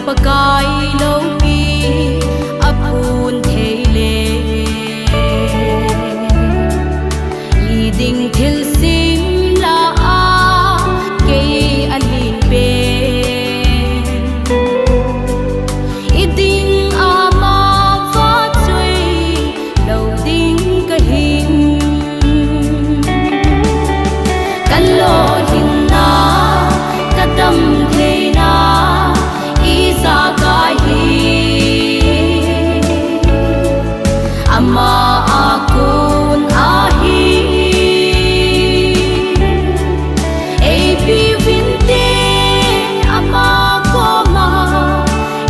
pakai lâu pi apun thei le I ding thil sim la a ke alin pe I ding ama va chui lâu ding ka hin kan lo hin na ka dam thei na isa kai hi ama akun ahi abi vinte ama koma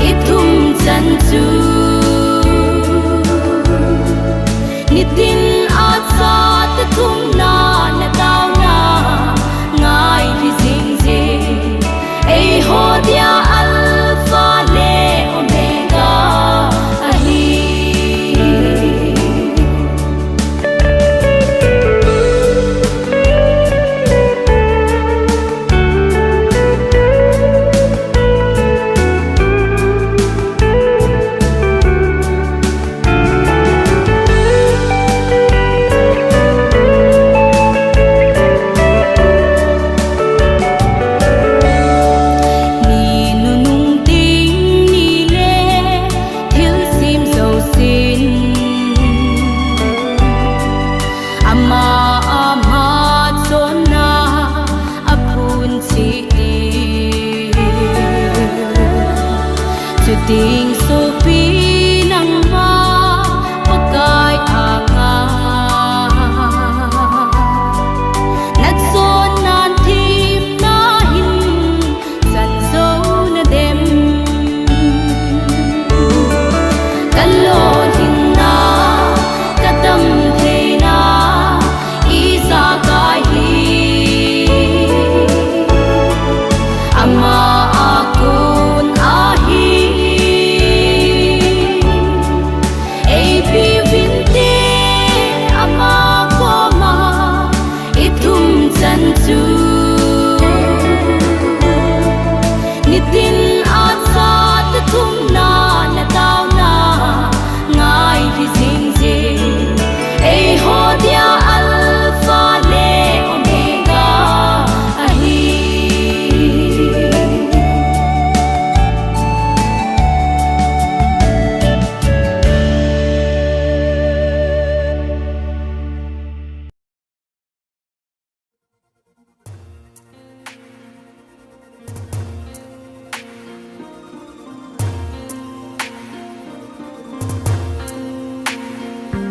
ithum chan chu nitin atsat thum na na taw na ngai li sing je ei ho dia alpha le omega ahi ting so pi nang ma pakai anga nat son nan tim na hin san zo na dem kan lo hin na kadam the na isa kai hi ama akun ahi chu nitin atsat thum na na taw na ngai li sing je ei ho dia alpha le omega ahi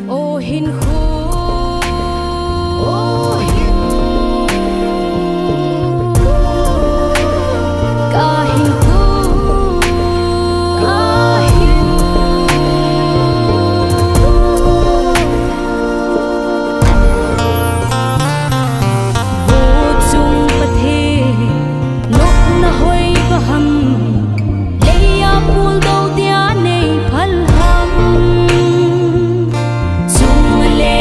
ô hin khu ô hin ca hin khu ca hin vô chung pa the nok na hoi ba ham leya pul do dia nei phal ham chung le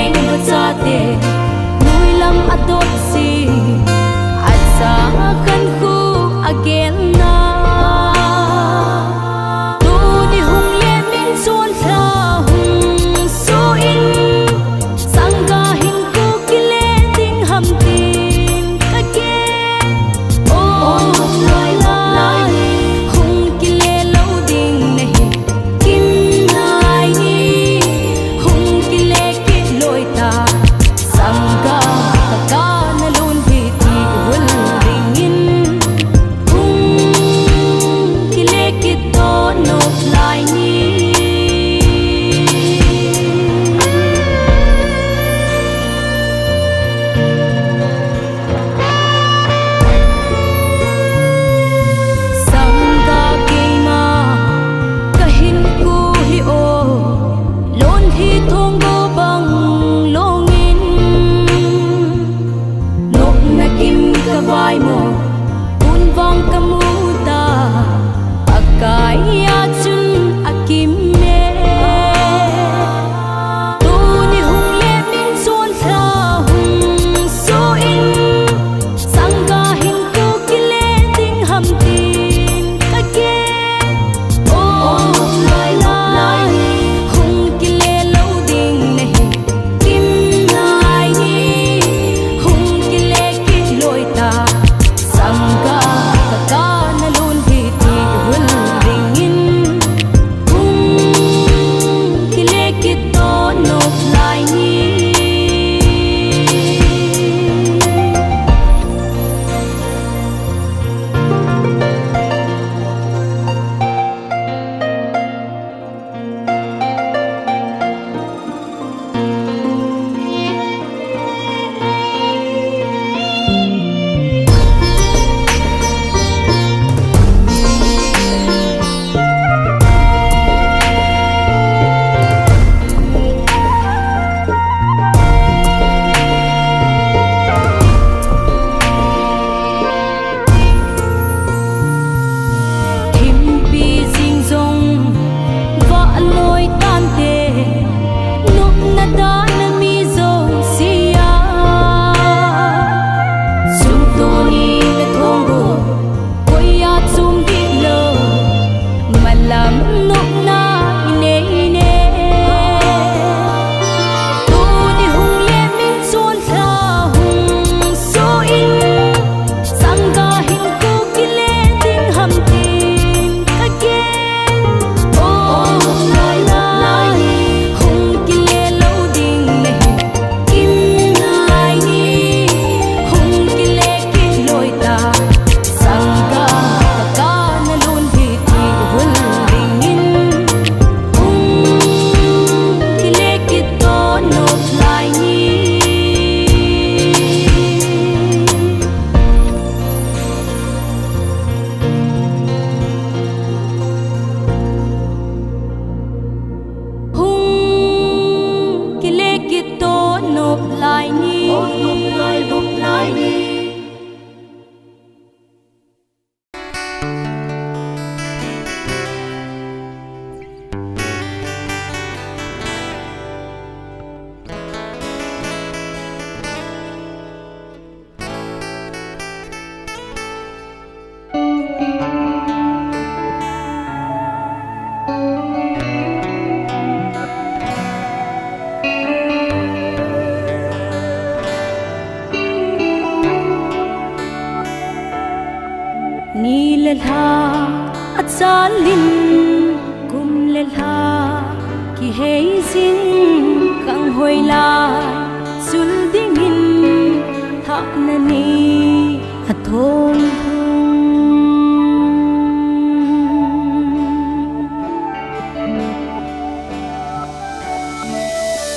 le la at salin kum le la ki hei zin kang hoi la sul dingin tha na ni athong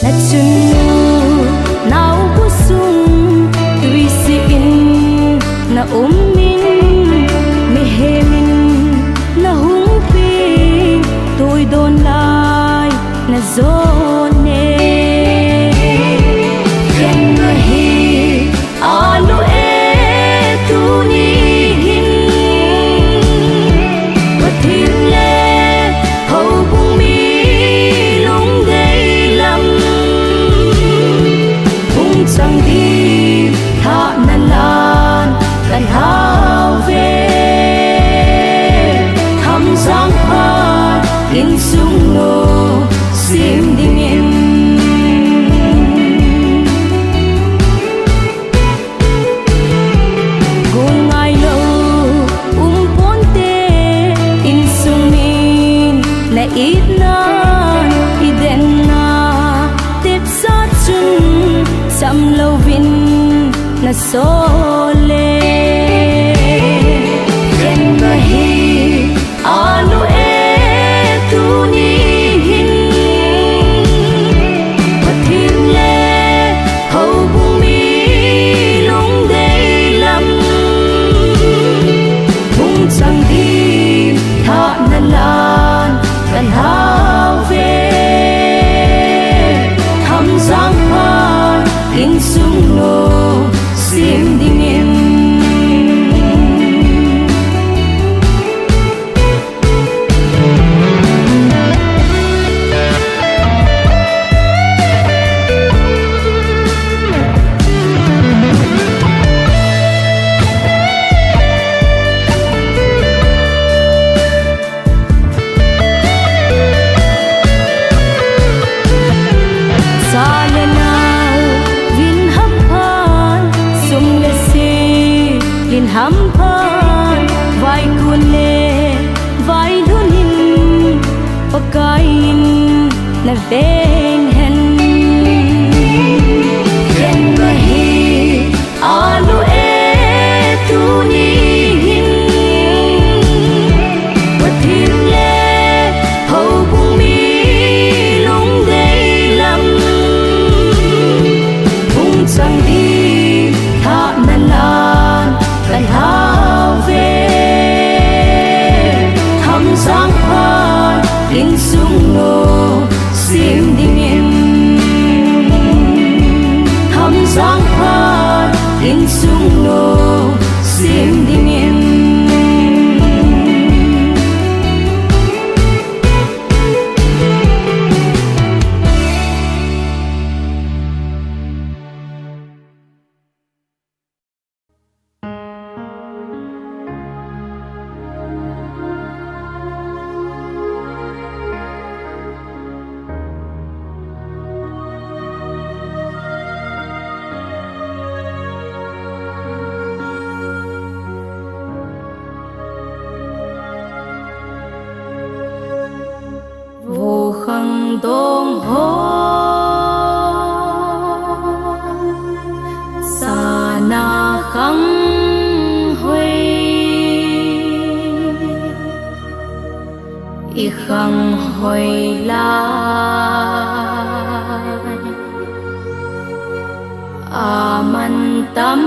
na chunu nau busung tui si in na min me hemin na hung pi tôi don lai na zone yen na hi alo e tu ni hin patin le hau bung mi long dei lam bung chang đi tha na lan kan hao về thăm giang hoa in sung nô sim ding in gung ai lo ponte in sung min na it na iden na tep sa chun sam lo vin na sole yen na hi alo e tu ni hin patin le hau bung mi long dei lam bung chang đi tha na lan kan hao ve thăm giang hoa in sung nô sim ding in ham phan vai kun le vai luôn hin pakain na veng hen yen na hi alo e tu ni hin patin le hau bung mi long dei lam bung chang đi tha na lan kan hao về thăm giang hoa in sung nô sim ding in thăm giang hoa in sung nô sim ding in vô khăn đông hô sa na khăn huê y khăn huê la man tâm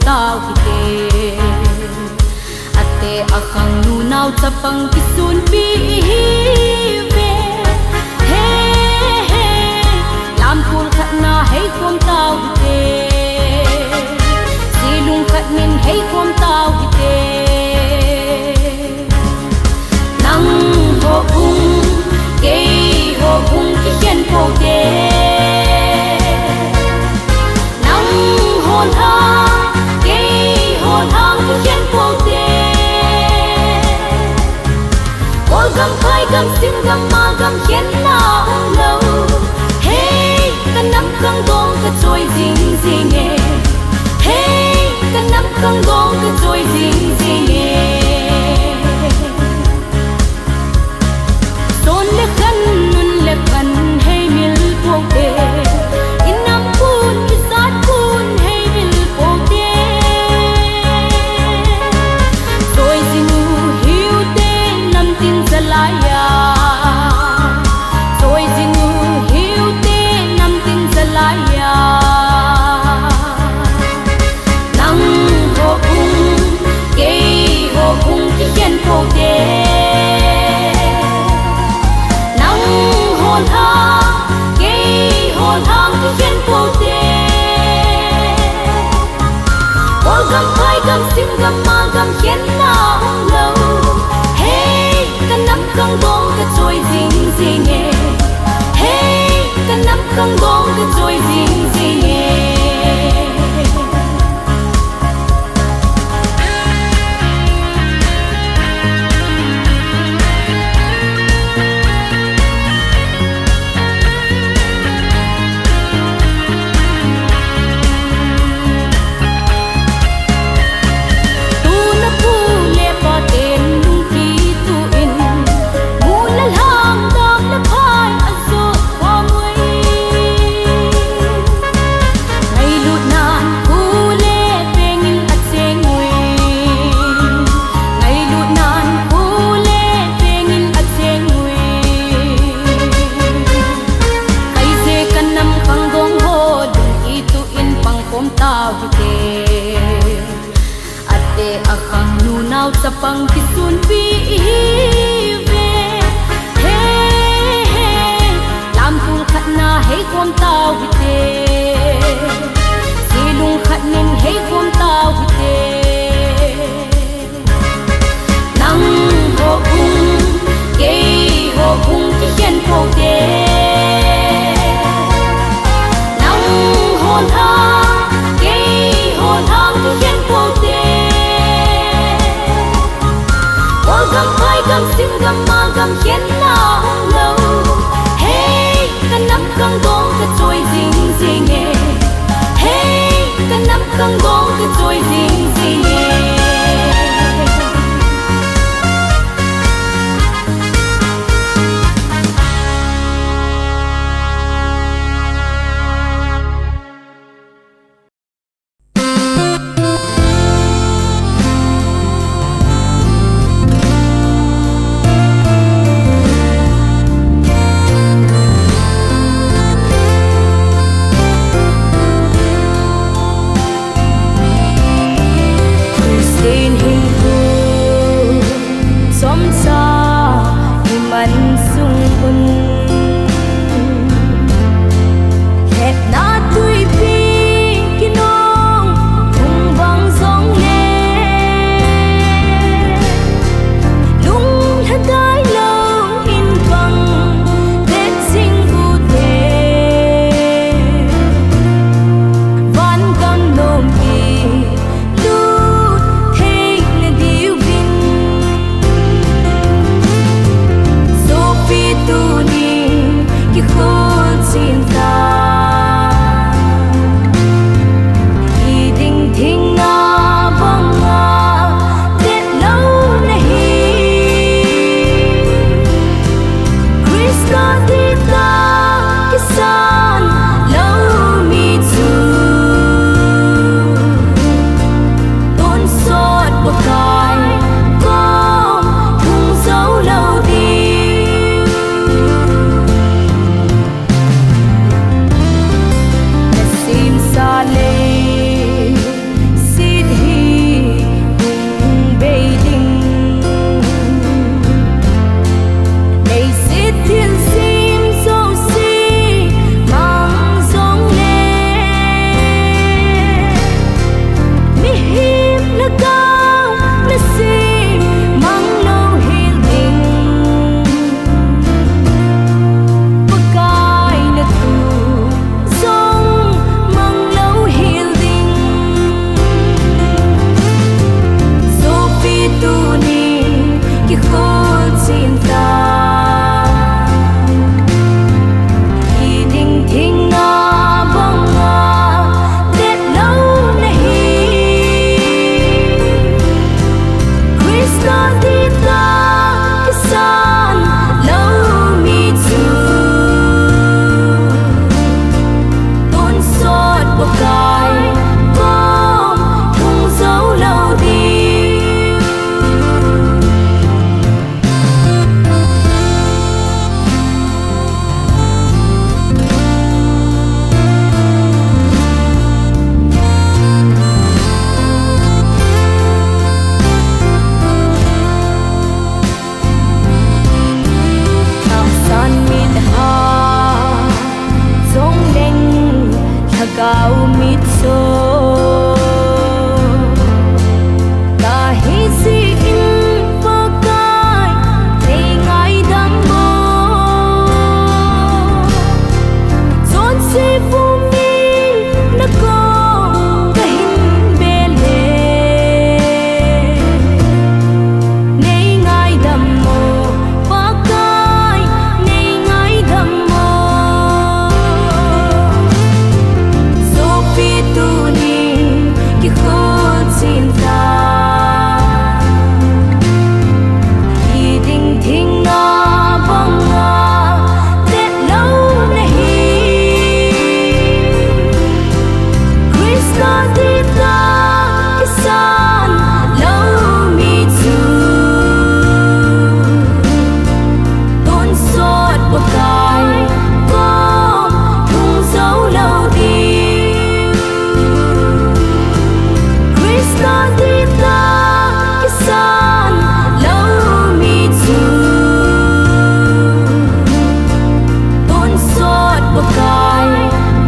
tao kite ate akhang nu nau chapang kisun bi ve he he lam pul khat na hey kom tao kite silung khat min hey hồn ha cái hồn hăng cái trên phố tê ôi gầm phai gầm sim gầm ma gầm khiến nào lâu hey cái nắm khăng gong cái trôi ding ding nghe hey cái nắm khăng gong cái trôi ding ding nghe tôn lệ khăn hey mil phố tê inam pun isat pun hey mil phố tê trôi ding hiu tê nam tin zalaya trôi ding hiu tê nam tin zalaya nang ho kung ki hiền phố tê hồn ha cái hồn hăng cái trên phố tê ôi gầm phai gầm sim gầm ma gầm khiến nào lâu hey cái nắm khăng gong cái trôi ding ding nghe hey cái nắm khăng gong cái trôi ding ding nghe sa pang kisun pi ve hey hey lam pul khat na hey kom tao bite silung khat nin hey kom tao bite nang ho kung ki hiền phố tê nang hồn ha cái hồn hăng ki hiền phố tê gầm phai gầm sim gầm ma gầm khiến nào lâu hey cái nắm khăng gong cái trôi ding ding nghe hey cái nắm khăng gong cái trôi ding ding nghe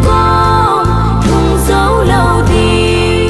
Có thùng dấu lâu đi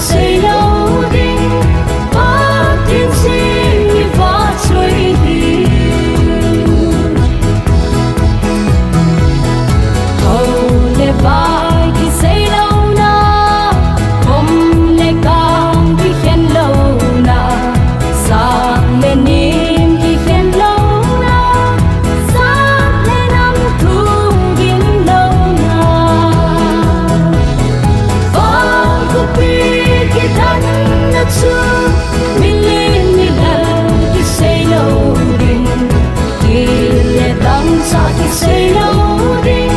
xây lâu đinh ba tiên sinh như vã trôi đi hầu lệ vai thì xây lâu na hôm lệ càng thì khen lâu na sáng lên niềm thì khen lâu na sáng lên năm thu yên lâu na vang khúc bi khi thân đã chưa mình lên như lần khi xây lâu đình khi lệ tăng xa khi xây lâu đình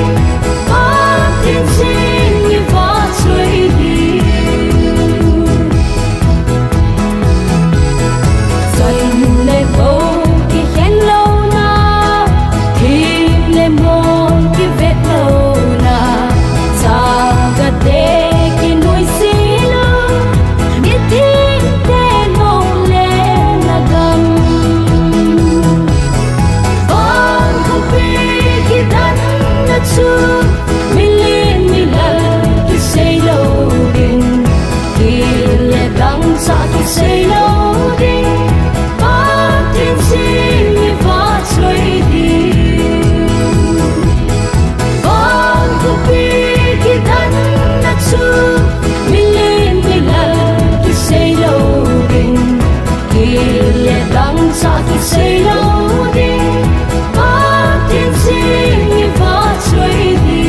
ba tiên sinh như vã trôi đi dần lệ vô khi khen lâu na tìm lệ môn khi vết lâu na xa gạt đê khi nuôi xí lâu biết thiên tên mong lên là gần vang khúc bi khi thân đã chưa mình lên như lần khi xây lâu đình khi lệ tăng xa khi xây lâu đình ba tiên sinh như vã trôi đi vang khúc bi khi thân đã chưa mình lên như lần khi xây lâu đình khi lệ tăng xa khi xây lâu đình ba tiên sinh như vã trôi đi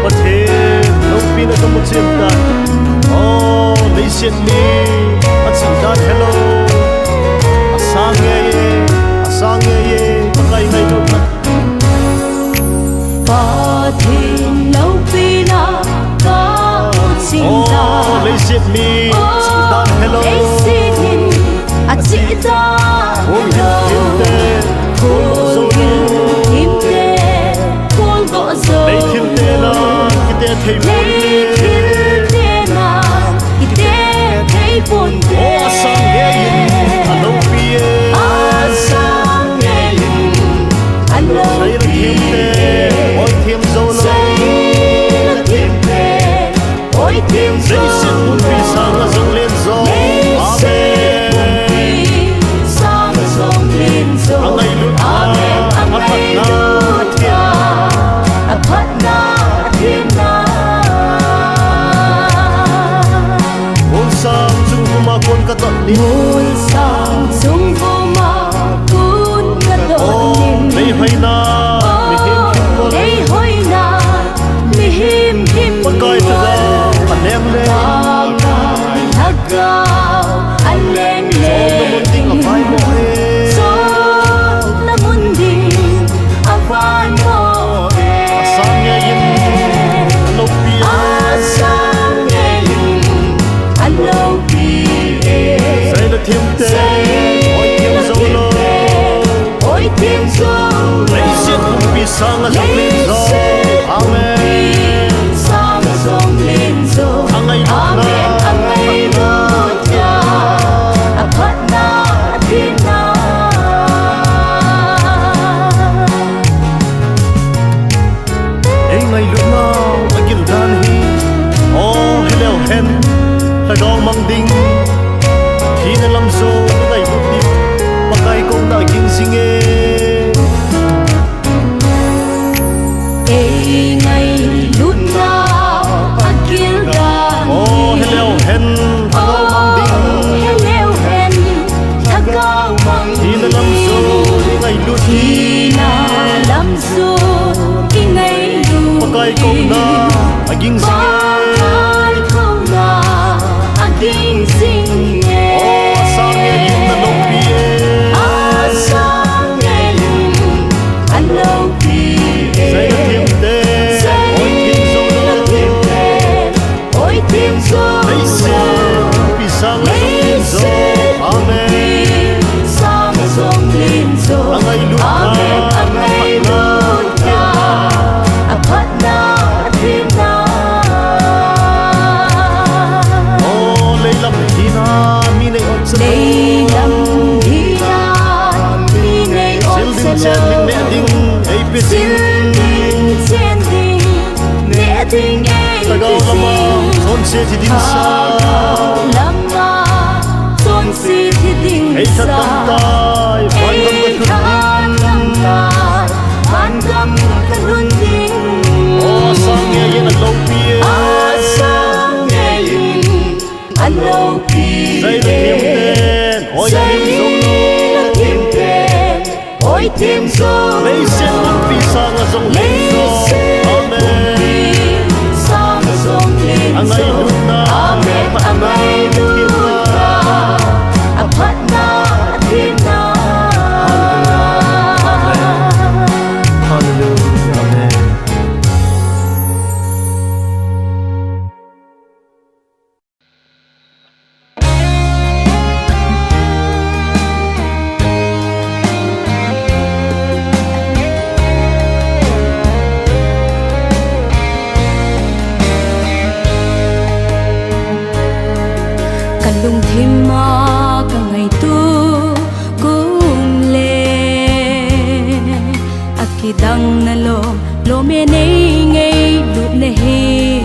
But here, no pina kamu cinta. Oh, listen me, at sintan hello. Asang ye, pakay ngay doon na. Và thiên lâu pina có xin ta Oh, listen me, sintan hello. ấy xin nhìn à chị ta Oh, him te, cô so him tê cô gõ dầu lấy him te na, kita thấy lấy vui. him tê na ki tê thấy buồn tê Oh, asang ye, hello pie. asang nghe anh lâu Say là him te, ôi him dâu lo. say là thiên tê ôi thiên Lấy xin buồn vì sang là dâng lên gió. Ngôi sang sung vô mà cuốn cả đột nhìn Đây hay na, mi him him con. đây hoi na mi him him Con coi thật ra, bạn em lên. thác cao anh lên Nó muốn tin là phải bỏ hết. gió là muốn đi à vai mò Sang nghe yên, lâu bia. sang nghe anh lâu bia Say là thêm tê, ôi thêm dâu lo. ôi thêm dâu Lấy xin buồn vì sang là dâng lên gió. Amen. sang sông lên dâu Ang ay amen na. ang ay lút ya apat na thiên na Ê ngay lúc nào, agil dan hi. Oh, hello hen, tagaw mang ding. Hina lam so, ngay lúc đi. Pakay kong na aging singe. Ê ngày lút nào agil dan Oh, hello hen, tagaw mang ding. hello hen thagaw mang Hina lam so, ngay lúc đi. Hina lam so ingay lu Pakay kong na aging singe. Pakay kong na aging singe Oh, sang nghe yun na lâu bia. Asang ngayon ang lopi Say là thêm tê, ôi thêm dâu lo. ôi thêm dâu Lấy xin, vì sang là dâng lên gió. Amen. sang sông lên dâu Ang ay lút na, amen ang ay lút na apat na thiên na ngao lama son se thi din sa lama son si thi ding ei sa that tam tai ban gam ka ban gam ka hun ding o sang ye yen lo pi sang ye yin alo pi dai le thiam ten oi thiam zong thiam ten oi thiam zong lấy sen bông pi sang a zong le amen ang ay luna amen ang ay luna apat na atina hallelujah amen lung thêm mà cả ngày tu cũng lên aki dang na lo me nei ngay lụt ne he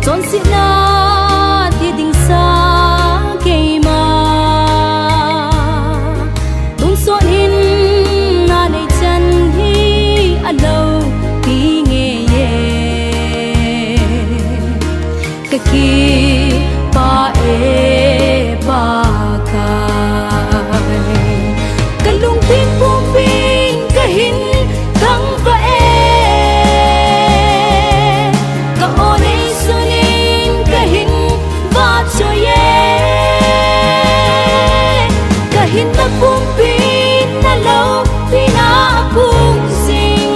chọn xin na tia ding sa cây mà tung so hin na nei chân hi alo ti nghe ye cái kia ba e ba kai kalung tin pum pin kahin kang ba e ka one sunin kahin ba cho ye kahin na pum pin na lo pina pum sing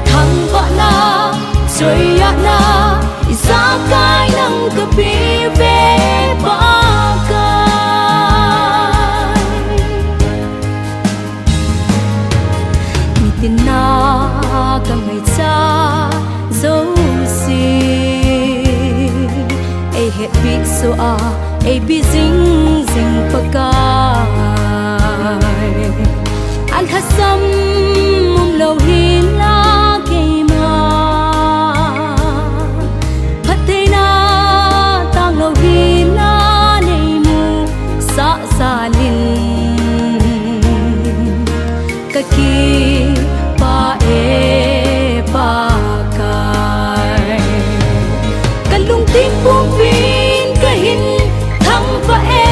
thang ba na chơi ya na sa kai nang kapi ve ba kai mi tin na ka ngai cha zo si ai het bi so a ai bi zing zing pa kai an hasam mum lo hi la ke ma ki pa e pa kai kalung tin pum pin kahin thang pa e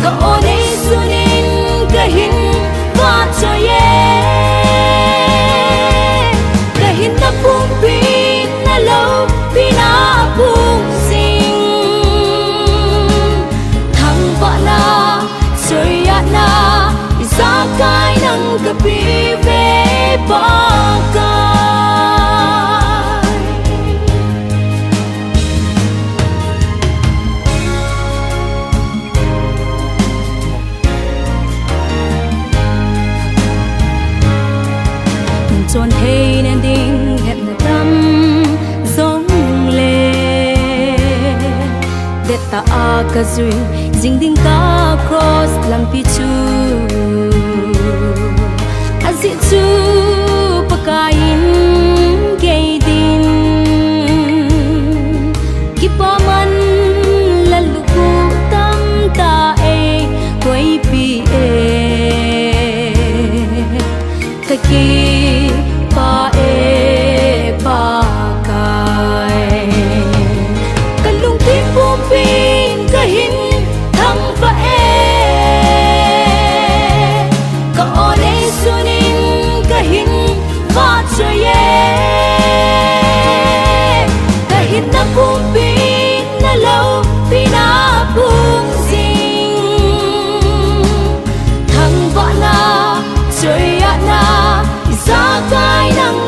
ka one sunin kahin pa cho ye kahin na pum pin na lo pina pum sing thang pa na chơi ya na sa kai nang kapi ve pa kai chọn thấy nên ding hẹn na tâm giống le để ta a ka zui ding ding ka cross lang pi chu azi chu pakain gay din kipa man laluku tam ta e koi pi e kaki pa e pa kai kalung tin pum pin kahin thang pa e ka one sunin kahin va cho ye kahin na pum pin na lo pina pum sing thang va na chơi ya na sa kai nang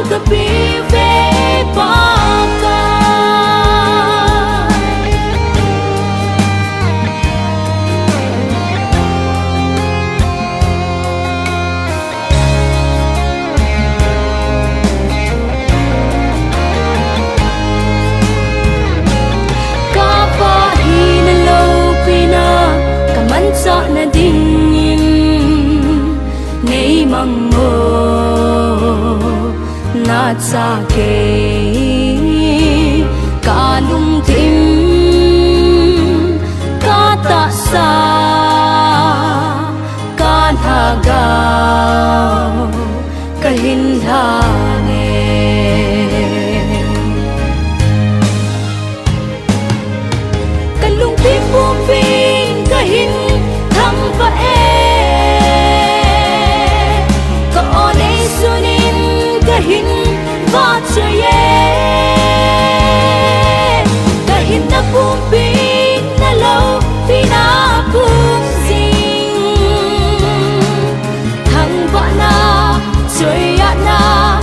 ta cha kê cả lung thim cả ta sa cả tha gao cả hin tha nghe cả lung thim buông pin cả hin thăm và có nên sunin cả hin và chơi cả hin na buông pin na lâu vì na buông dinh thằng vợ na chơi na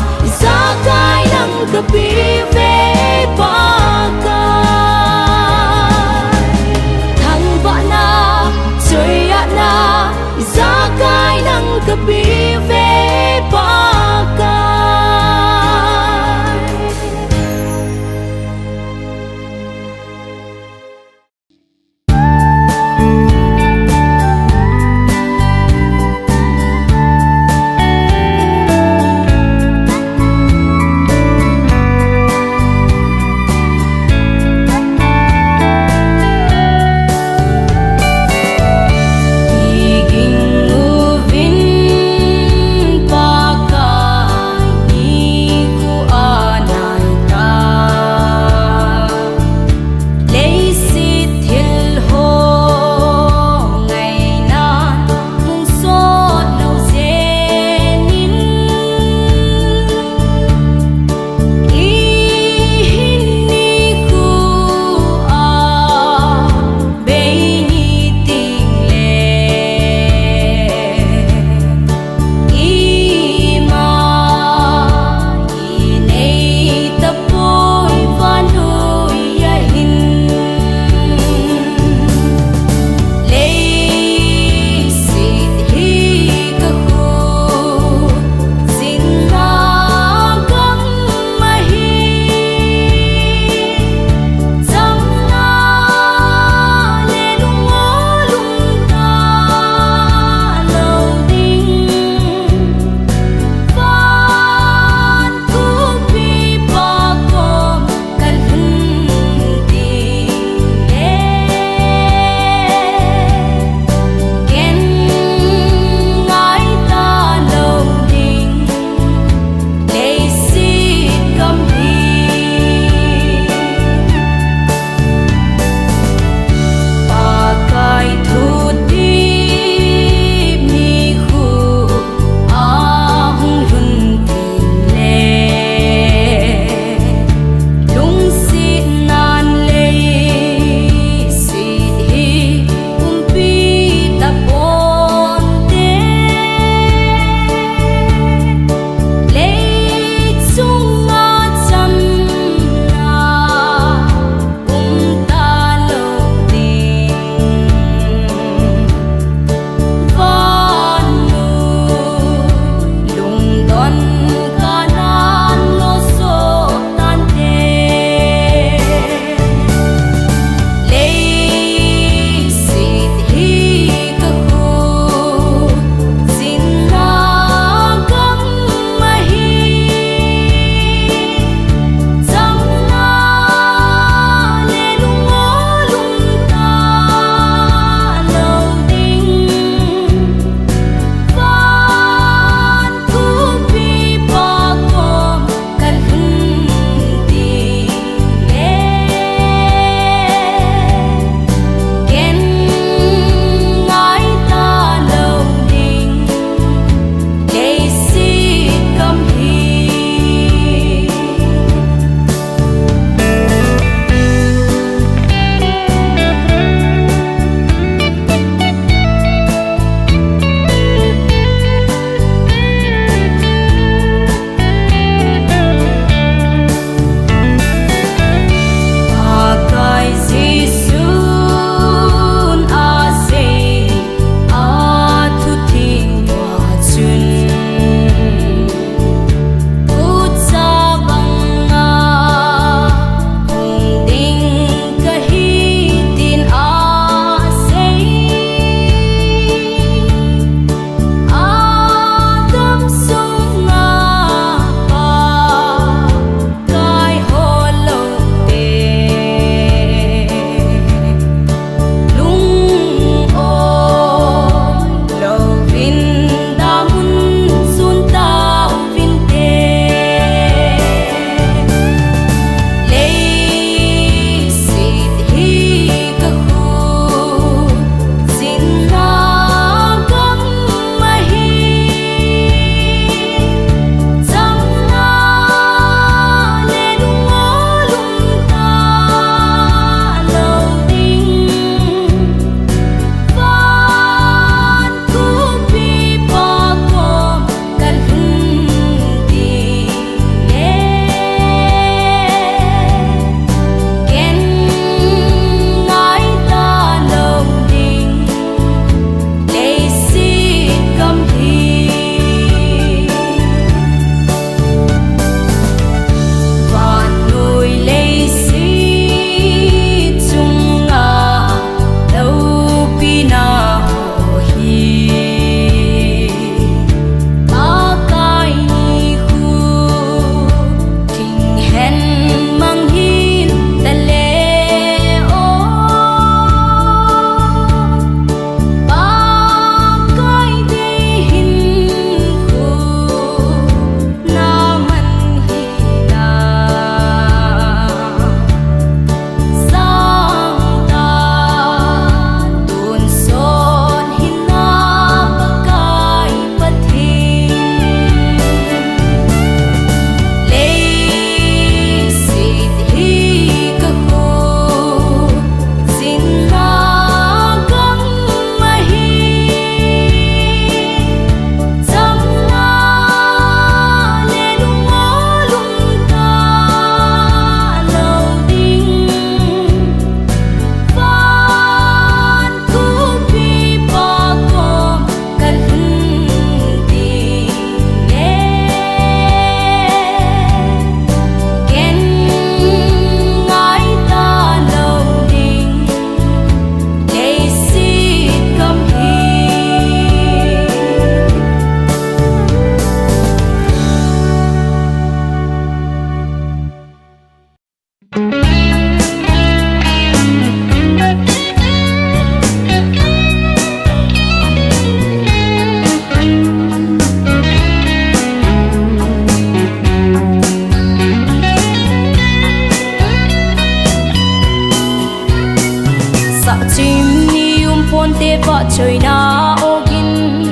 chơi na ogin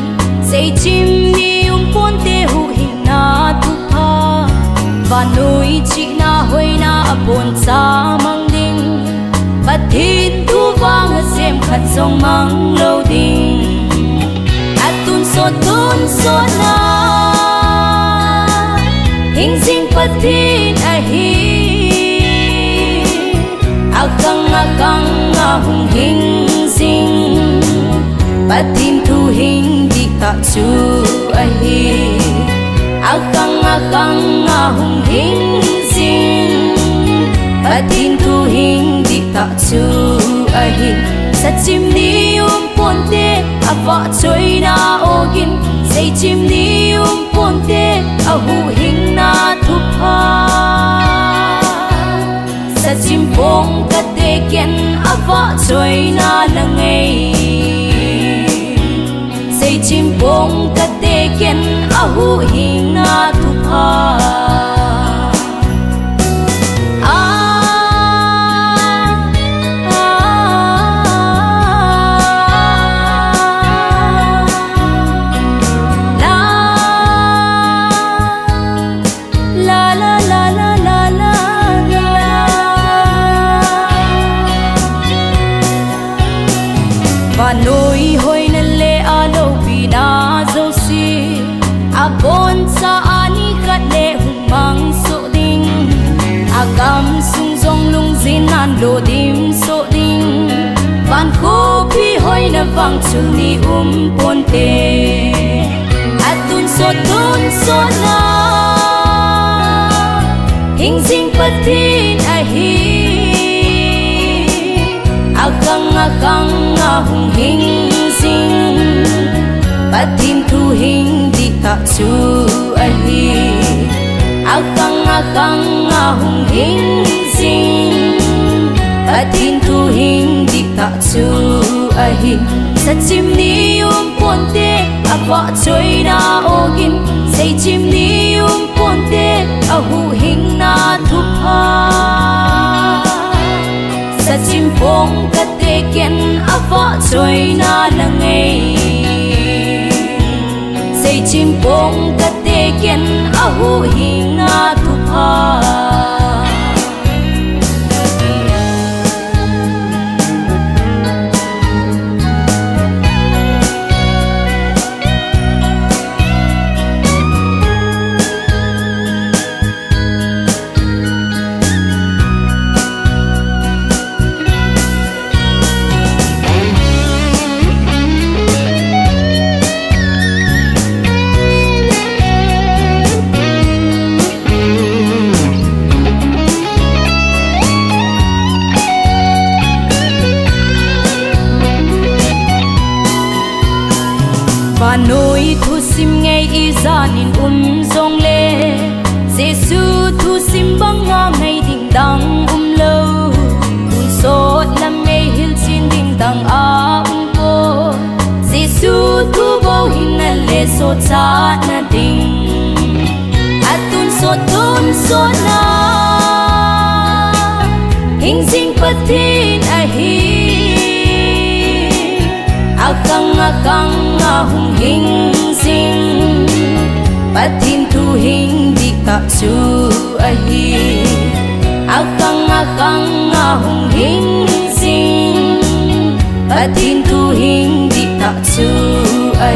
say chim ni pon te hu hin na tu pha và nuôi chị na hoi na apon sa mang ding bắt thiên tu vang xem khát sông mang lâu ding atun so na hình sinh bắt thiên hi akang hung hình sinh bắt thiên thu hình đi ta chu hi akang hung hình sinh bắt thiên thu hình đi ta chu hi sa chim ni pon te ava choi na ogin say chim ni pon te a hu hình na thu pha sa chim phong ka te ken ava choi na la ngei say chim phong ka te ken a hu hình na thu pha nôi hoi na le a lo pi na zo si a bon sa ani kat le hung mang so ding a gam sung zong lung zin nan lo dim so ding van ko pi hoi na vang chul ni pon te atun so na hing sing pathin a hi akang hung hình sinh bắt thiên thu hình đi ta chu hi akang hung hình sinh bắt thiên thu hình đi ta chu hi sa chim ni pon te ava choi na ogin say chim ni pon te a hu hình na thu pha sa chim phong ka te ken ava choi na la ngei say chim phong ka te ken a hu hình na thu pha và nôi thu sim ngay y ra nín zong le Giêsu thu sim băng nga ngay đình đăng lâu sốt làm ngay hil xin đình đăng po Giêsu thu bao hin na le so cha na ding atun so na hình sinh pathin a hi akang hung hình sinh bắt thiên thu hình đi ta chu hi akang hung hình sinh bắt thiên thu hình đi ta chu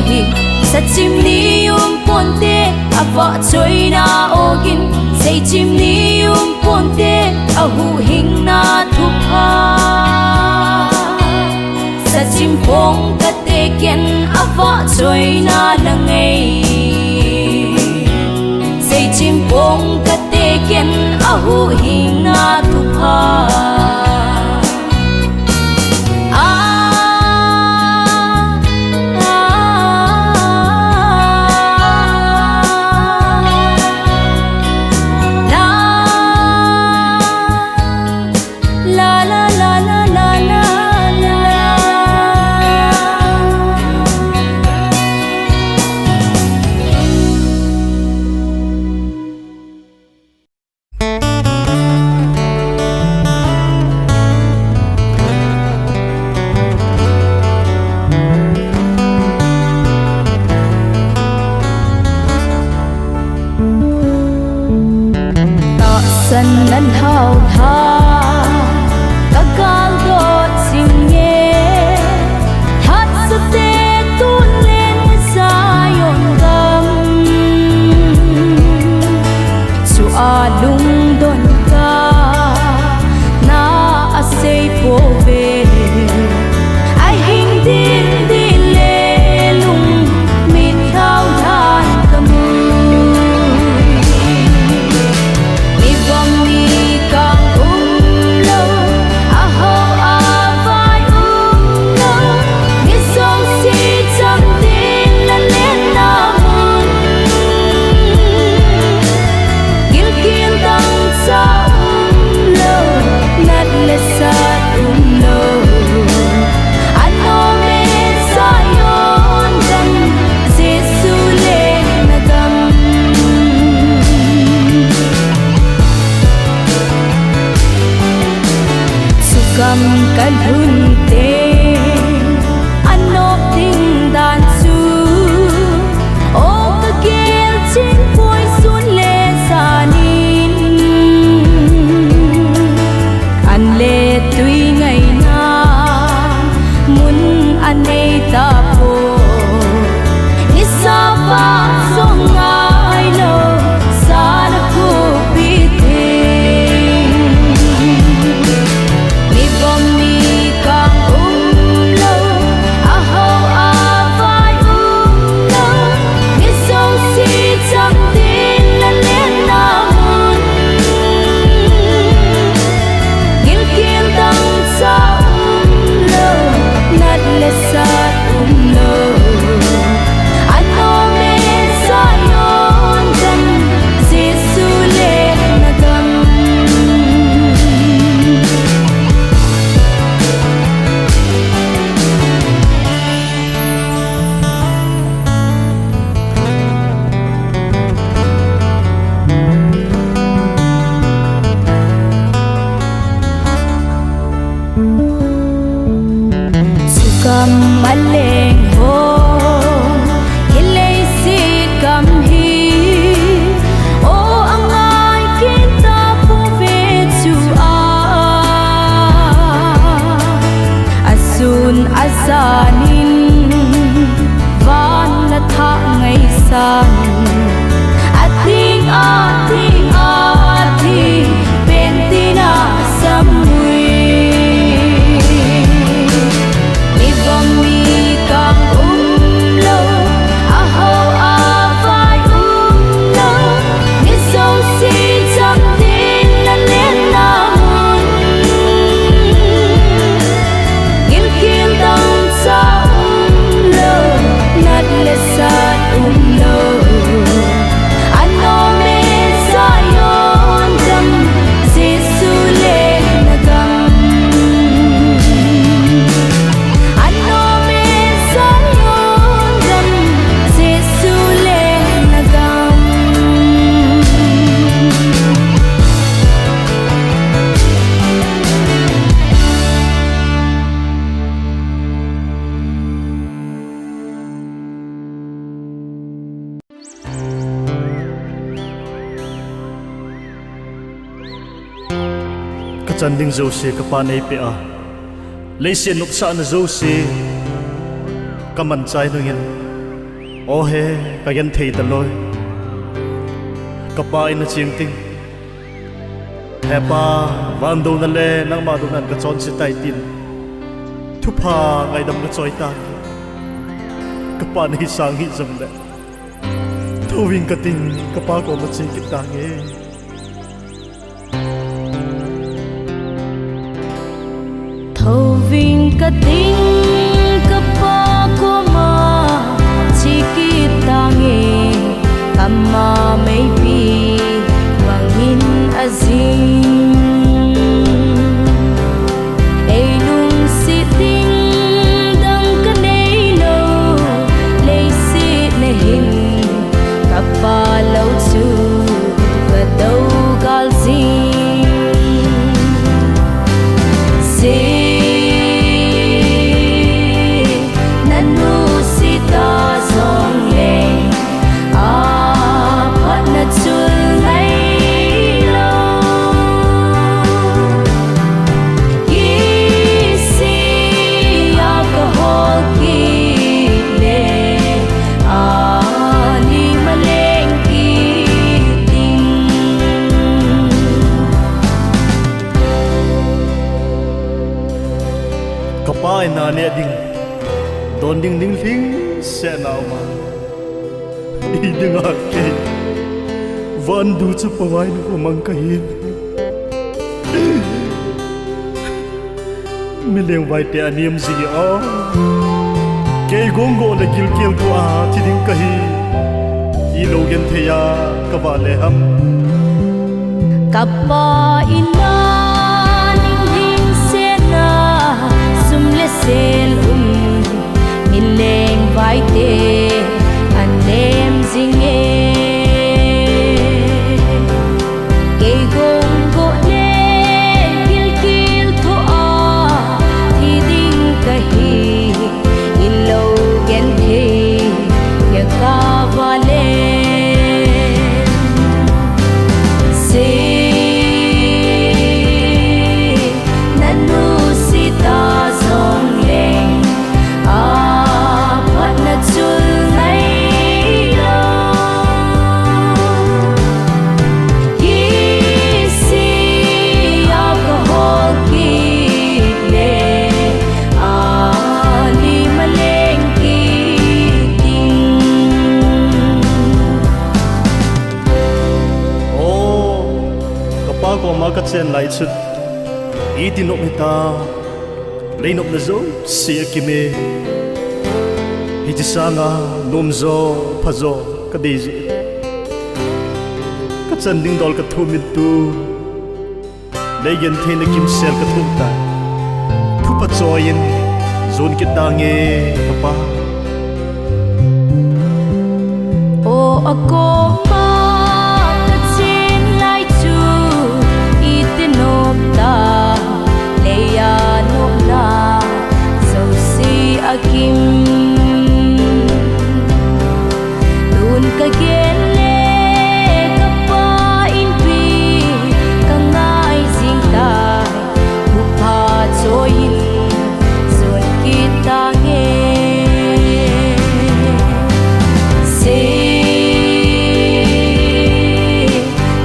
hi sa chim ni pon te ava choi na ogin say chim ni pon te a hu hình na thu pha sa chim phong ka te ken ava choi na la ngei say chim phong ka te ken a hu hình na thu pha sân năn hào tha các gal đốt xin nghe hát sa tê tuôn lên sa yon gam su a lung don ka na a sei po ve ai hình tin đi lê lung mịt thao than kamu mi vòng mi càng lâu a hậu a vai lâu mi song si chăm tin là lên na mun gil kiên tăng sa lâu nát lệ sa lâu ano me sayon dan Jesu le nagam sukam kalhunte ano ting dan su o kagel chin poi sun le sanin an le tui ngày na mun anei ta po isa pa song ai lo sa na ku pi the mi bom mi kang lo a ho a vai lo mi so si cham tin la len na mun gil kiên tăng sa lo nát lệ sa lo ano me sayon dan Jesu le nagam sukam maleng ho hilay si kam hi o angay kita po vetsu a asun asanin van na tha ngay san ating pentina samui mi vòng mi càng lo a ho a vai lo mi so si chăm tin là lên na mun gil kiên tăng sa lo nát lệ sa lo ano me sayon dan Jesu le nagam ano me sayon dan Jesu le nagam ka chan ding zo se ka pa nei pe a lei se nuk sa na zo se ka man chai no ngin o he ka yan thei ta loi ka pa in na ching ting he pa van do na le nang ma do nan ka chon se tai tin thu pa ngai dam na choi ta ka pa nei sang hi jam le thu wing ka ting ka pa ko ma chi ki ta nge thâu vinh ca tính ca pa ko ma chi ki ta nge kama may pi wangin azim ei lung si ting dang ka nei lo lei si na hin ka pa lo chu ka dau gal zin nanu si ta song le a phat na mai na ne ding don ding ding ling se na ma I ding a ke van du chu pawai nu mang ka hin mi leng vai te aniam zi a ke gong go le gil kel ko a thi ding ka hi I lo gen the ya ka ba le ham Kapa ina ning ning sena sumle sel mileng vai te anem zinge ke gong go le kil kil tho a thi ding ka hi ilo gen the ya ka va le ko ma ka chen lai chut I ti nok ni ta lei nok na zo si ki me hi ti sa nga nom zo pha zo ka de ji ka chen ding dol ka thu min tu lei gen the na kim sel ka thu ta thu pa cho yin zon ki ta nge ka pa o ako ma ka chen lai chu ta leya no na so si akim dun ka gele ka pa in pi ka ngai sing ta bu pa choin zon kita nge se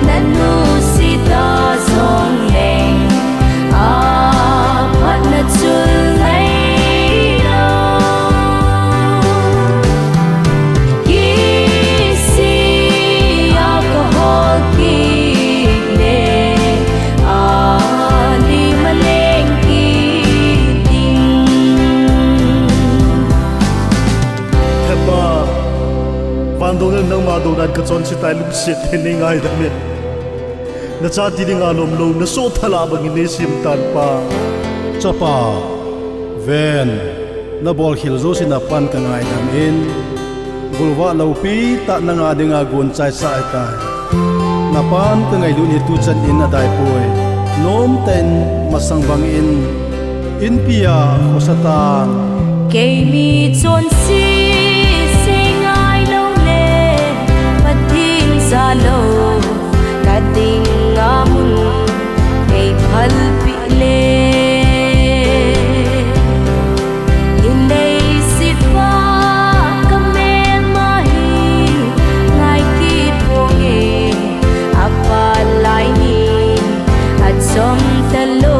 nanu sita zon Pandongan nang madonan ka chon si tai lum sit hini ngai da men na cha ti ding alom lo na so thala bang ni sim tan pa chapa ven na bol khil zo sina pan ka ngai dam in gulwa lo pi ta na nga dinga gun chai sai ta na pan ka ngai lu ni tu chan in na dai poi nom ten masang bang in pia khosatan ke mi chon si sa lo ka ding amun kay phal pi le inay si pa kamel mahi ngai ki ponge apalai ni at som talo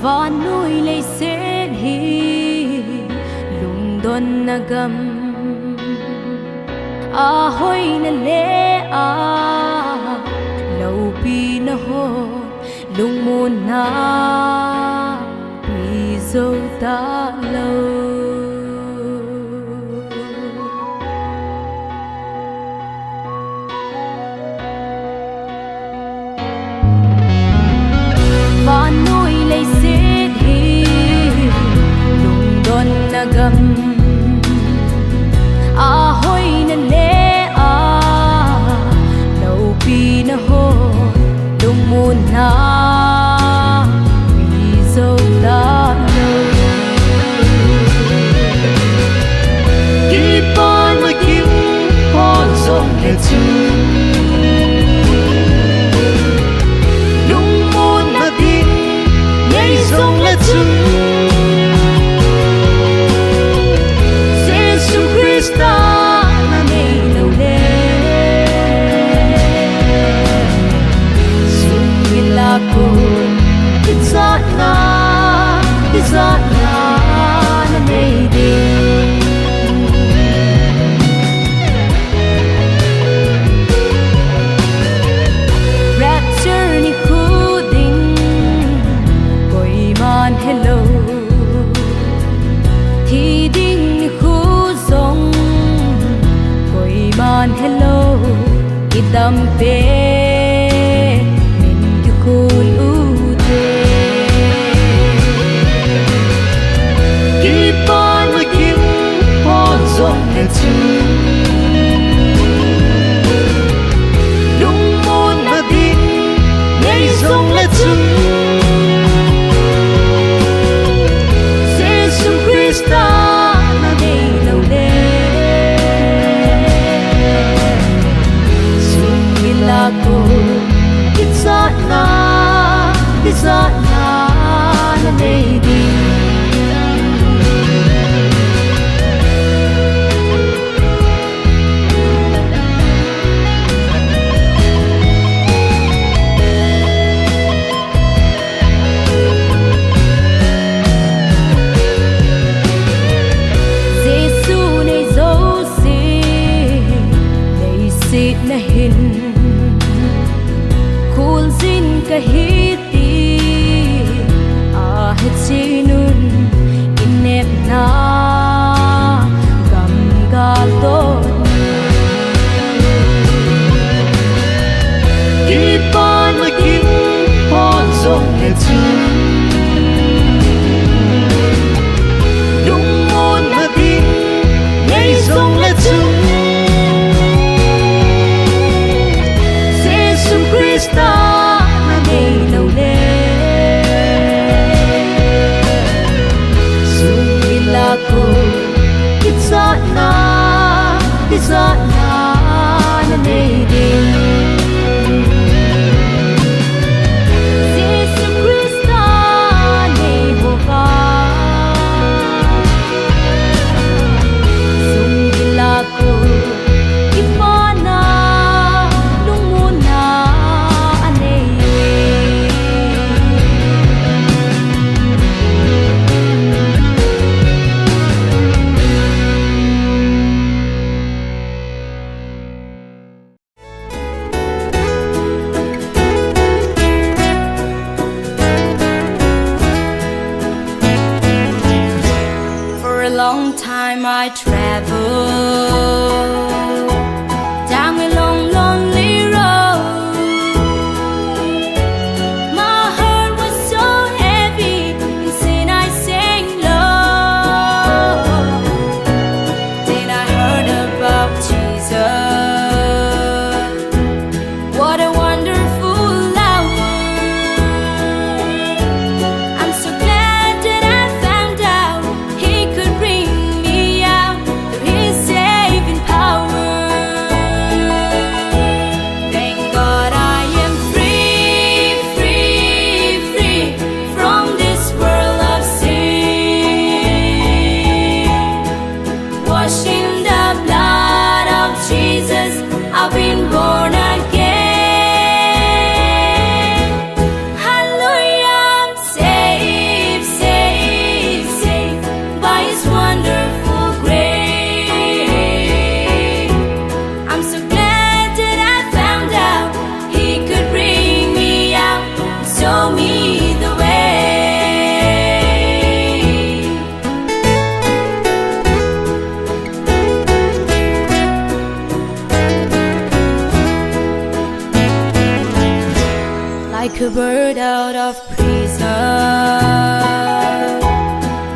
và nuôi lấy sẽ hi lung đôn na gam a hoi na le a lâu pi na ho lung môn na pi dâu ta lâu và nuôi lấy sẽ đi lung đôn na gam a hoi na le a lâu pi na ho lung môn na pi dâu ta lâu Khi con mới kiếm con dòng lệ chung lung môn na tin nhảy dòng lệ chung Jesus Christa na ngày lâu đê Dung viên là cô Pizza na na ngày đi Rapture ni khu đinh Cõi man hello Thì đinh ni khu giống Cõi man hello Itam pe Min yu kul ute Khi con mới kiếm con dòng lệ chung lung môn na tin nhảy dòng lệ chung Jesus Christa na ngày lâu đê Dung viên là cô Pizza na na ngày đi Giêsu này dấu xì này xịt na hin khul zin ka hiti a het sinun inep na gam gal to Khi con mới kiếm con dòng lệ chung lung môn na tin nhảy dòng lệ chung Jesus Christa na ngày lâu đê Dung viên là cô Pizza na na ngày đi Jesus Christa ngày hồ va Dung viên là cô Ipana lung môn na anay For a long time I traveled down a long lonely road. My heart was so heavy and sin I sang low. Then I heard about Jesus. What a wonderful love. I'm so glad that I found out He could bring me out through His a bird out of prison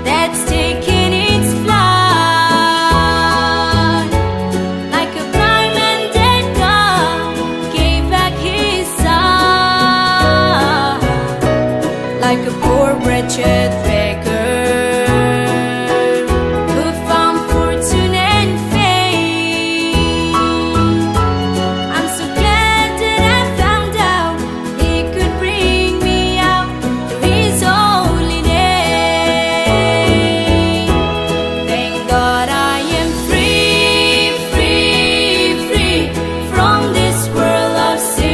that's taking its flight. Like a blind man dead God gave back his sight. Like a poor wretched beggar who found fortune and fame. I'm so glad that I found out He could bring me out through His holy name. Thank God I am free, free, free from this world of sin.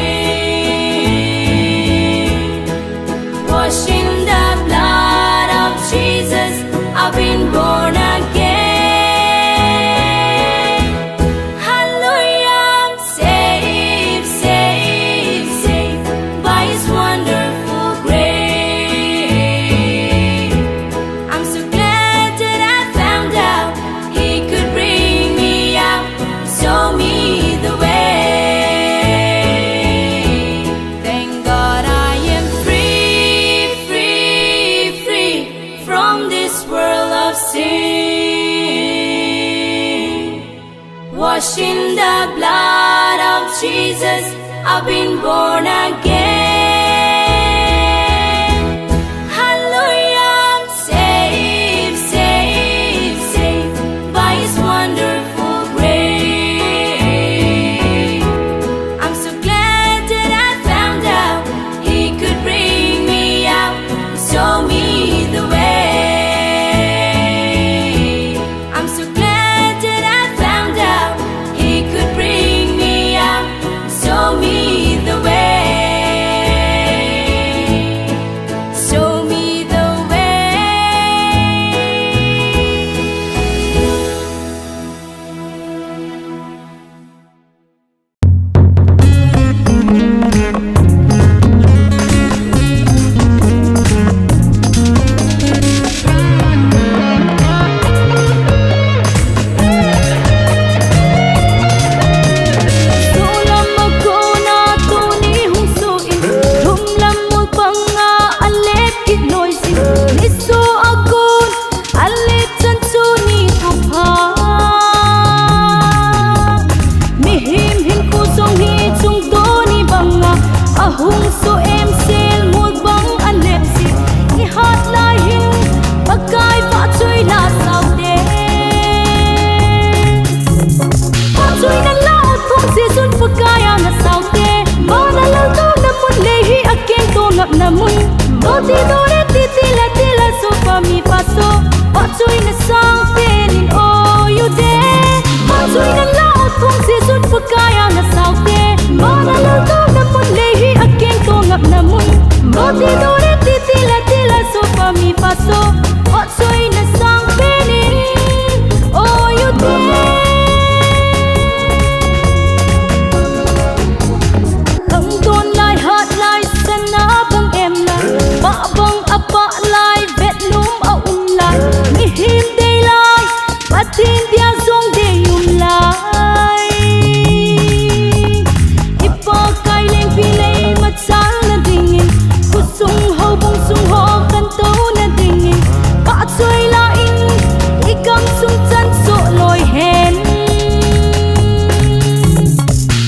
Washed in the blood of Jesus, I've been born again. Hallelujah, I'm saved, saved, saved by His wonderful grace. I'm so glad that I found out He could bring me out, show me the way. Thank God I am free, free, free from this world of sin. Washed in the blood of Jesus, I've been born again. Hallelujah, I'm saved, saved, saved by His wonderful grace. I'm so glad that I found out He could bring me out, show me the way. I'm so glad that I found out He could bring me out, show me the way. Show me the way. Sulam ako na tuni hong suin, rumlam mo pa nga alip kitloy sin. Niso akon alip san suni ko pa. Mihimhin ko song hitsong tuni banga, ahong so emsil mo bang alip sin. Ihat lahin pagkay patsoy lasaw din. Patsoy na laot kung season pagkaya na saute. Manalal to na mun lehi akin to ngap na mun. Doti dore titila tila so pami paso. Patsoy na saute nin oyo de. Patsoy na laot kung season pagkaya na saute. Manalal to na mun lehi akin to ngap na mun. Doti dore titila tila so pami paso. Patsoy na saute nin oyo de. Khang tôn lai hát lai san na bang em lai, ba bang apa lai vet lum a lai. Mi him day lai, patin dia song day lai. Ipa kai leng pi lei mat san na dingin, kusung ho bong sung ho kan to na dingin. Pa choy la in, ikam sung chan so loi hen.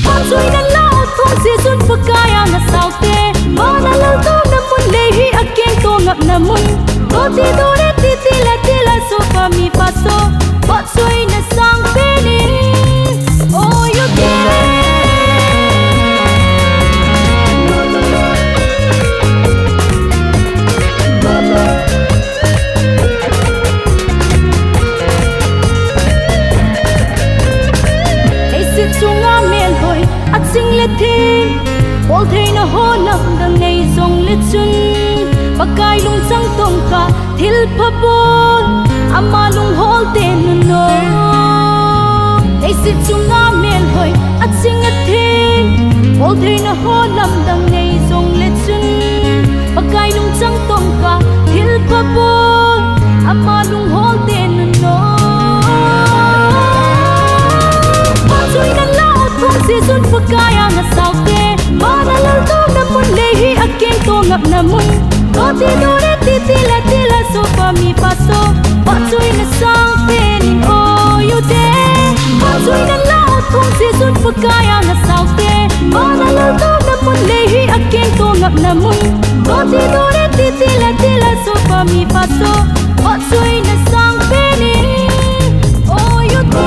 Patsoy na laot kung season pagkaya na saute. Manalal to na mun lehi akin to ngap na mun. Doti dore titila tila so pami paso. Patsoy na sang pinin oyo de. Hey sit sunga mel hoy at sing let thi. Ol thei na ho lam dang nei song let sun. Pagkay lung sang tong ka thil pa bon. Ama lung hol ten no. Hey sit sunga mel hoy at sing at thi. Ol thei na ho lam dang nei song let sun. Pagkay lung sang tong ka thil pa bon. Ama lung hol ten no. Patsoy na laot kung season pagkaya na saute. Manalal to na mun lehi akin namun Roti dure tila so pa mi paso Pasoy na sang penin o yude Pasoy na laot kung sisun pagkaya na sauke Mana lalto namun lehi aking tungap namun Roti dure tila so pa mi paso Pasoy na sang penin o yude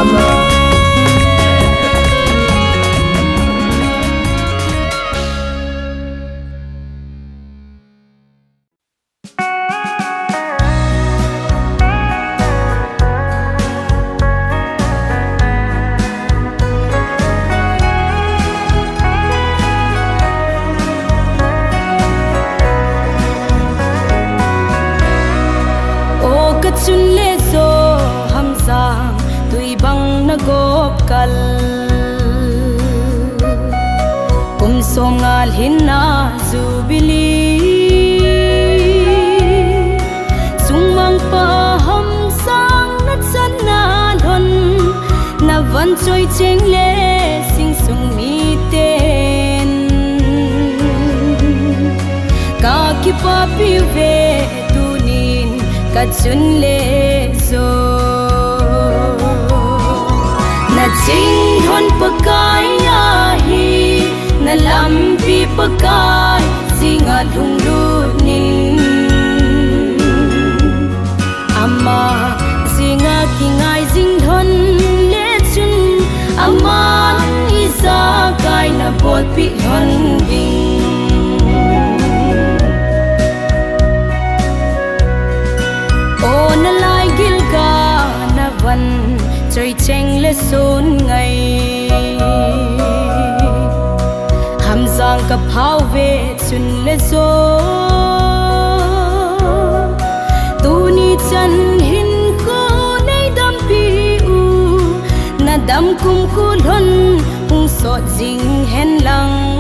chun le so ham sang tui bang na gop kal kum songal hinna zubili sungmang pa ham sang na chan na dhon na van choi cheng le sing sung mi ten ka ki pa pi ve ka chun le so na ching hon pakai ya hi na lam pi pakai singa lung lu nin ama singa kingai jing hon le chun ama isa kai na bol pi hon ding chơi chênh lê xôn ngày hàm giang cặp hao về chun lê xô tu ni chân hin cô nay đam pi u na đam cung khu lon hung sọ ding hen lăng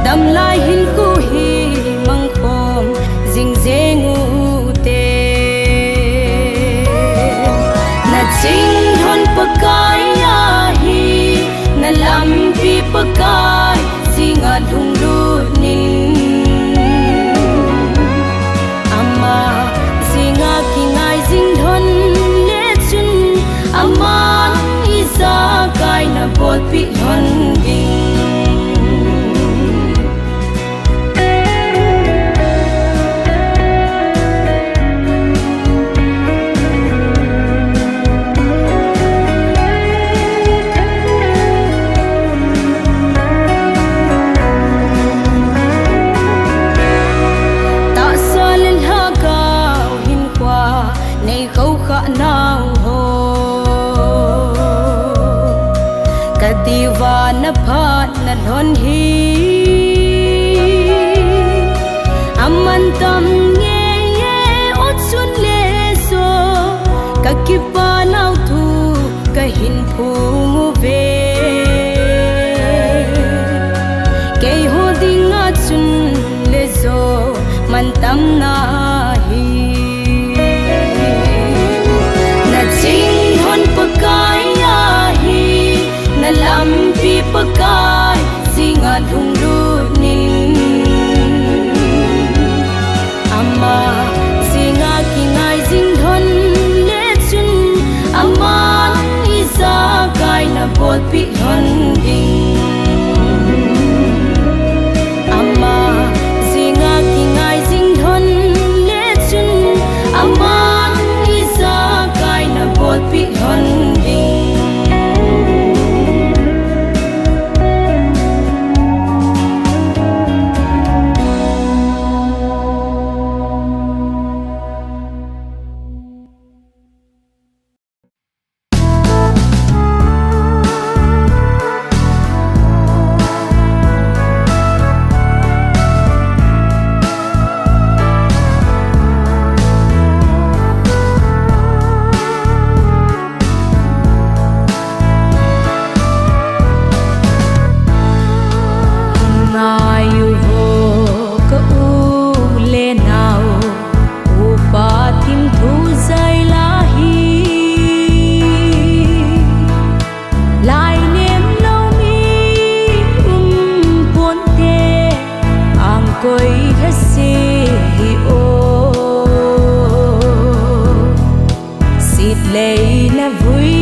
đam lai hin cô hi mang khom ding dê ngu ching hon pakai ya hi na lam pi pakai singa lung lu nin ama singa kingai jing hon le chun ama isa kai na bol pi hon ding diva na phat na lon hi aman tam nge nge ot sun le so ka ki pa nau thu ka hin phu ngu ve ke ho ding a chun le so man tam na hi na ching hon pakai ya hi na lam pi pakai singa lung lu nin ama singa kingai jing hon le chun ama isa ka lệ na vui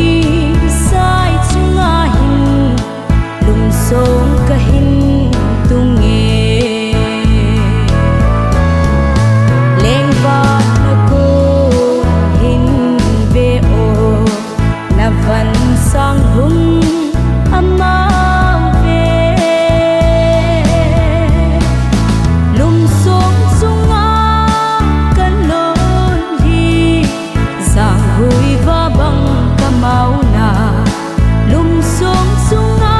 sai chunga hin lung song ka hin tung nghe leng va na ko hin ve o na van sang hum ama ve lung song chunga kan lon hi giang hui va bang ka mau na lung song chunga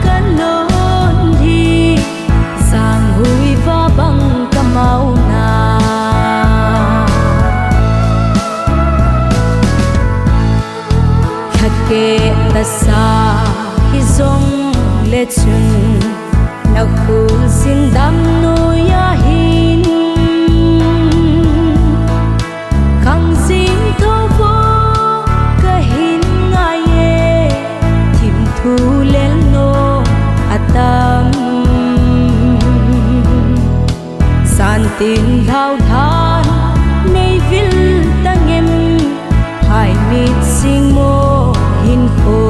kan lon hi giang hui va bang ka mau na khake ta sa hi zong le chun na khu sin dam nu ya hin khang sin tho vo ka hin nga ye thim thu lel no atam san tin thao than nei vil tangem hai mit sing mo hin kho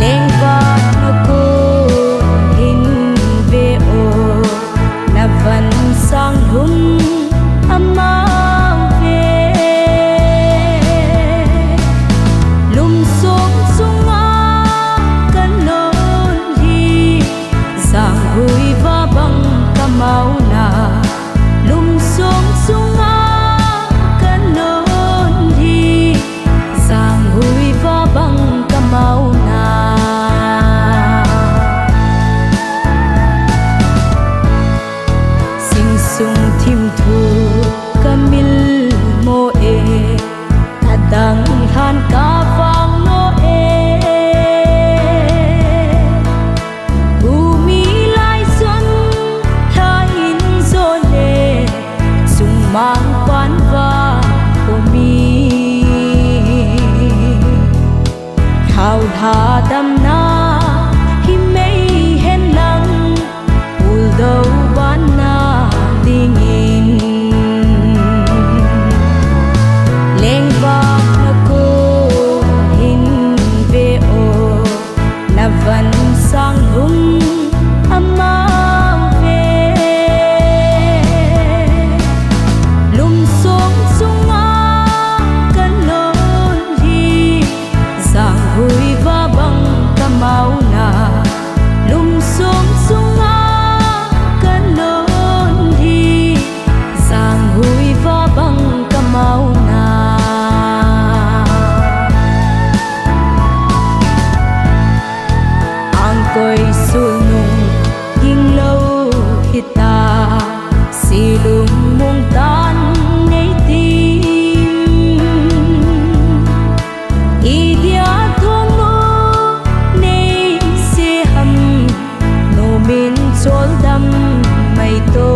leng va na ko hin ve o na van sang hum ama ve lum song sunga kan lon hi giang hui va bang ka mau na lum song sunga kan lon hi giang hui va bang ka mau na sing sung thim thu kamil mo e adang han ka vang no e umi lai xuân tha in zo le sung mang quan va của mi khao tha đam na hi mei hen lang ul đâu ban na ding in leng va na ko hin ve o na van sang hum ama ve lum song sunga kan lon hi giang hui va bang ka mau na lum song sunga kan lon hi giang hui va bang ka mau na ang koi sul nung ging lâu hita silung mong tan nei tim idia thong no nei se ham no min chol dam mai to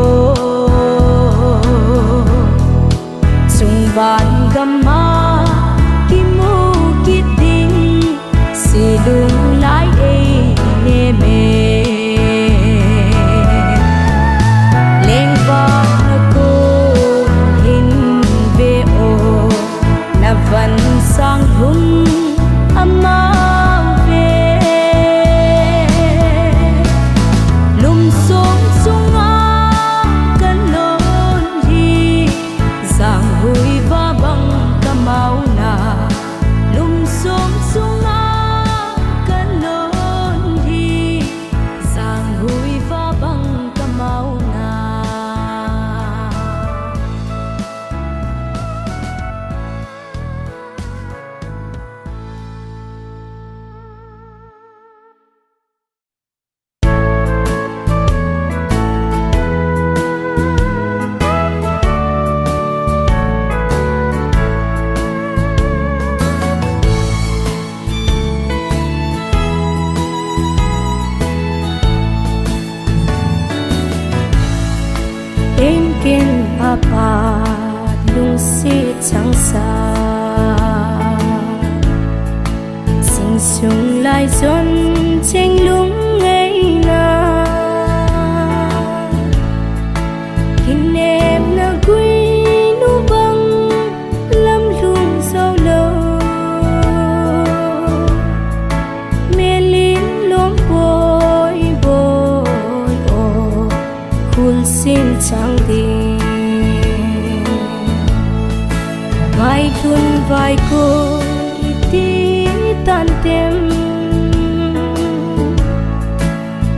chung van gamma ki mu ki ding silung lai e ne me leng va na ko hin ve o na van sang hum ama ve lum song sunga kan lon hi giang hui va bang ka mau na lum song sunga kan lon hi vai thun vai cô tí tan tem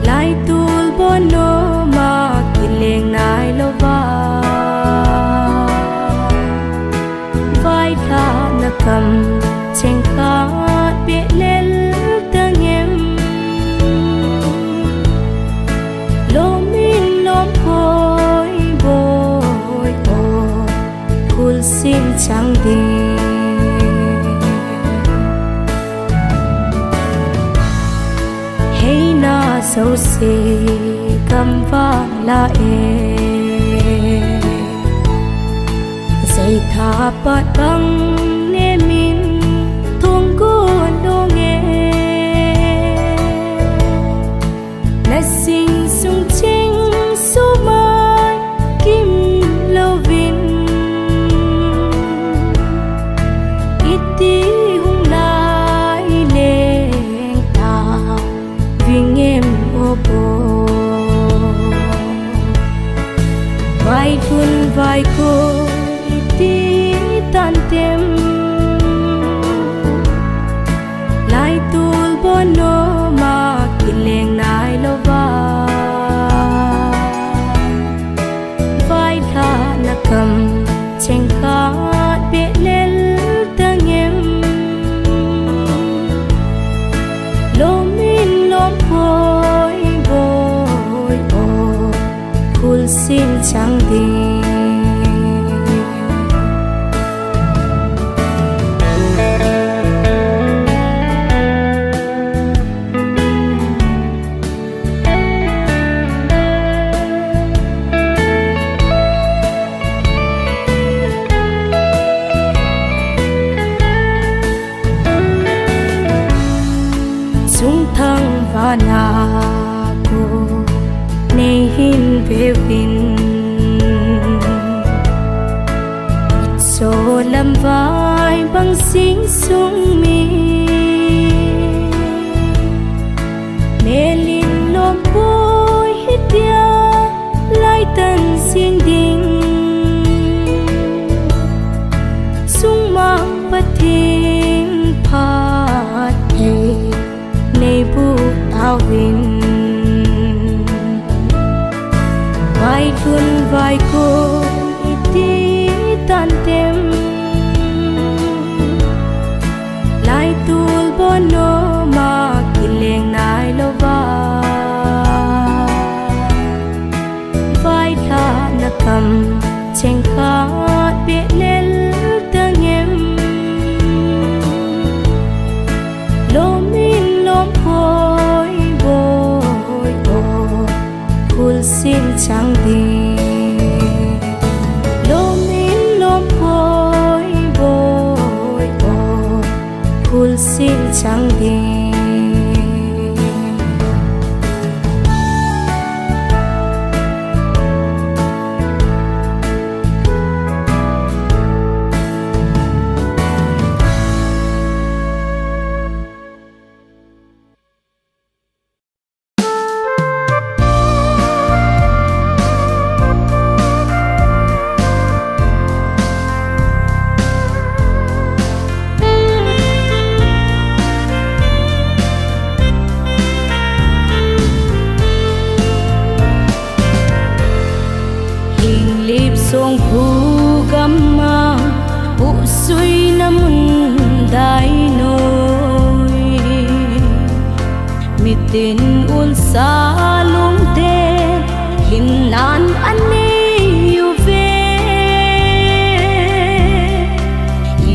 lai tul bono ma kileng nai lo va vai tha na kam cheng kha be lel tang em lo min lom hoi boy o phul sim chang đi hey na so se kam va la e dây tha pat bang ne min thong ko do nghe na sing sung ching su mai kim lo vin iti hung lai leng ta ving em ô bo vai thun vai cô tí tan tem lai tul bono ma kileng nai lo va vai tha na kam cheng kha be lel tang em lo min lom hoi boy o phul sim chang đi sung thang va na ko nei hin ve vin so lam vai bang sing sung mi melin lom boy hitia lai tan sing ding sung mang pathing phat thei nei bu tao vin vai thun vai cô tí tan tem lai tul bono ma kileng nai lo va vai tha na kam cheng kha be lel tang em lo min lom hoi boy o phul sim chang đi lo min lom hoi boy o phul sim chang đi song phu gamma bu sui namun dai noi mitin ul sa lung te hin nan ani yu ve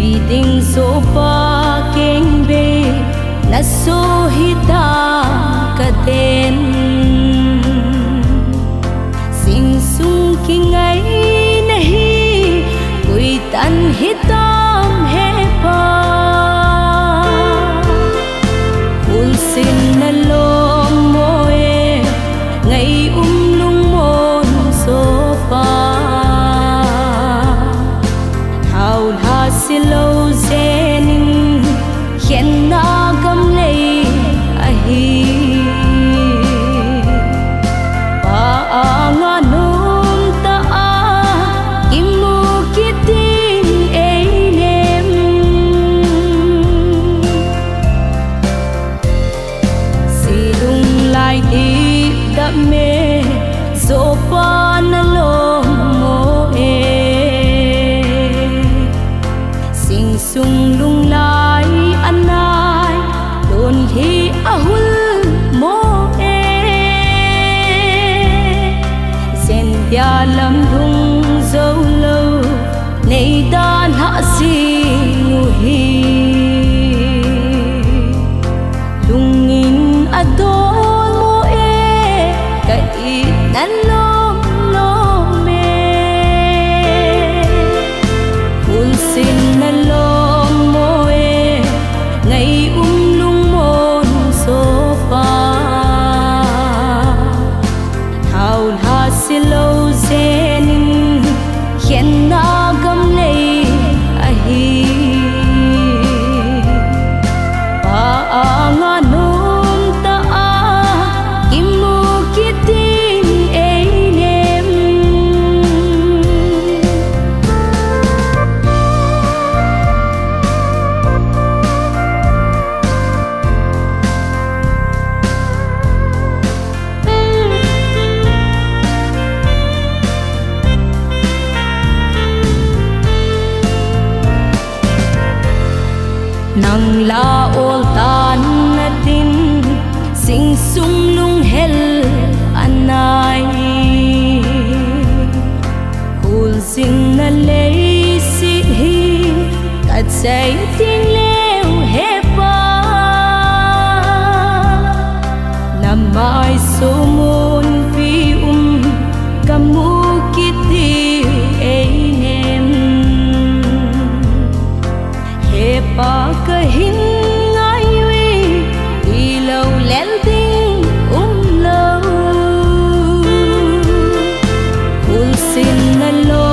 i ding so pa keng be na so hita ka ten sing sung king ai tan hitam he pa phul sin na lom moe ngày lung mon so pa hào tha si lo zenin khen na gam lei a hi pa anga num ta a kim mu ki ting ei dan ha singuhi lungin adon mo kai nan lom lome pulsin na lom mo ngay lung mon sofa haul hasilo zenin khen na gam nei ahi pa anga nom ta a kimu kiting einem nang laol tan natin sing sung lung hel anai hul sing na lei si hi kat say ting leo he pa namai sumun pi kamu kiti einem he pa kahin ngai wi lâu lén ting lâu hul sin na lo